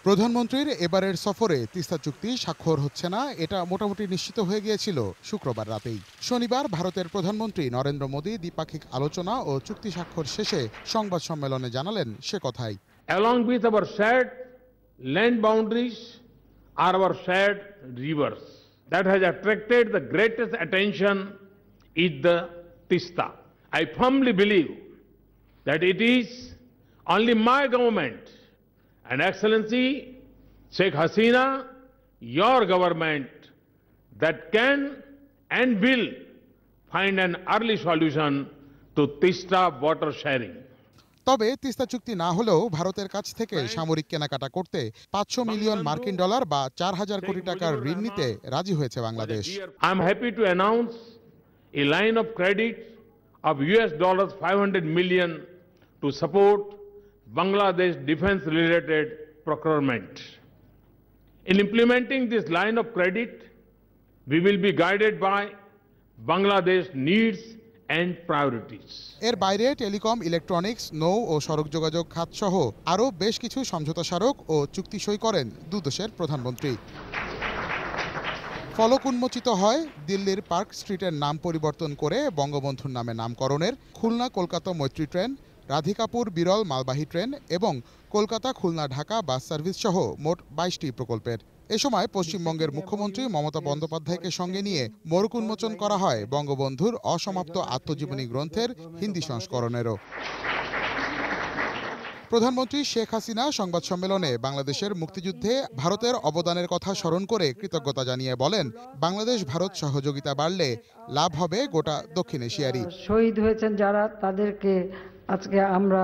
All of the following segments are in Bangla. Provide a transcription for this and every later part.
প্রধানমন্ত্রীর এবারের সফরে তিস্তা চুক্তি স্বাক্ষর হচ্ছে না, এটা মোটামুটি নিশ্চিত হয়ে গিয়েছিল শুক্রবার রাতেই। শনিবার ভারতের প্রধানমন্ত্রী নরেন্দ্র মোদী দ্বিপাক্ষিক আলোচনা ও চুক্তি স্বাক্ষর শেষে সংবাদ সম্মেলনে জানালেন সে কথাই। Along with our shared land boundaries are our shared rivers. That has attracted the greatest attention is the Tista. I firmly believe that it is only my government and Excellency Sheikh Hasina, your government, that can and will find an early solution to Tista water sharing. তবে তিস্তা চুক্তি না হলেও ভারতের কাছ থেকে সামরিক কেনাকাটা করতে 500 মিলিয়ন মার্কিন ডলার বা 4,000 কোটি টাকার ঋণ নিতে রাজি হয়েছে Bangladesh. I am happy to announce a line of credit of $500 million to support Bangladesh defense-related procurement. In implementing this line of credit, we will be guided by Bangladesh needs and priorities. এর বাইরে টেলিকম, ইলেকট্রনিক্স, নৌ ও সড়ক যোগাযোগ খাতসহ আরও বেশ কিছু সমঝোতা স্মারক ও চুক্তি সই করেন দুদেশের প্রধানমন্ত্রী। ফলক উন্মোচিত হয় দিল্লির পার্ক স্ট্রিটের নাম পরিবর্তন করে বঙ্গবন্ধুর নামে নামকরণের, খুলনা কলকাতা মৈত্রী ট্রেন, রাধিকাপুর বিরল মালবাহী ট্রেন এবং কলকাতা খুলনা ঢাকা বাস সার্ভিস সহ মোট 22টি প্রকল্পের। এ সময় পশ্চিমবঙ্গের মুখ্যমন্ত্রী মমতা বন্দ্যোপাধ্যায়কে সঙ্গে নিয়ে মোড়ক উন্মোচন করা হয় বঙ্গবন্ধুর অসমাপ্ত আত্মজীবনী গ্রন্থের হিন্দি সংস্করণেরও। প্রধানমন্ত্রী শেখ হাসিনা সংবাদ সম্মেলনে বাংলাদেশের মুক্তিযুদ্ধে ভারতের অবদানের কথা স্মরণ করে কৃতজ্ঞতা জানিয়ে বলেন, বাংলাদেশ ভারত সহযোগিতা বাড়লে লাভ হবে গোটা দক্ষিণ এশিয়ারই। শহীদ হয়েছেন যারা, তাদেরকে আজকে আমরা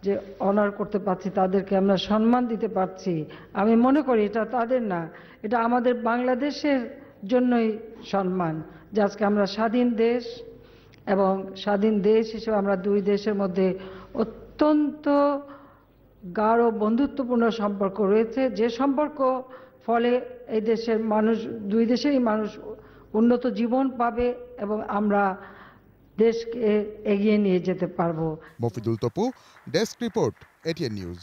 যে অনার করতে পারছি, তাদেরকে আমরা সম্মান দিতে পারছি, আমি মনে করি এটা তাদের না, এটা আমাদের বাংলাদেশের জন্যই সম্মান যে আজকে আমরা স্বাধীন দেশ, এবং স্বাধীন দেশ হিসেবে আমরা দুই দেশের মধ্যে অত্যন্ত গাঢ় বন্ধুত্বপূর্ণ সম্পর্ক রয়েছে, যে সম্পর্ক ফলে এই দেশের মানুষ, দুই দেশেরই মানুষ উন্নত জীবন পাবে এবং আমরা দেশকে এগিয়ে নিয়ে যেতে পারবো। Mofidul Topu, desk report, ATN news.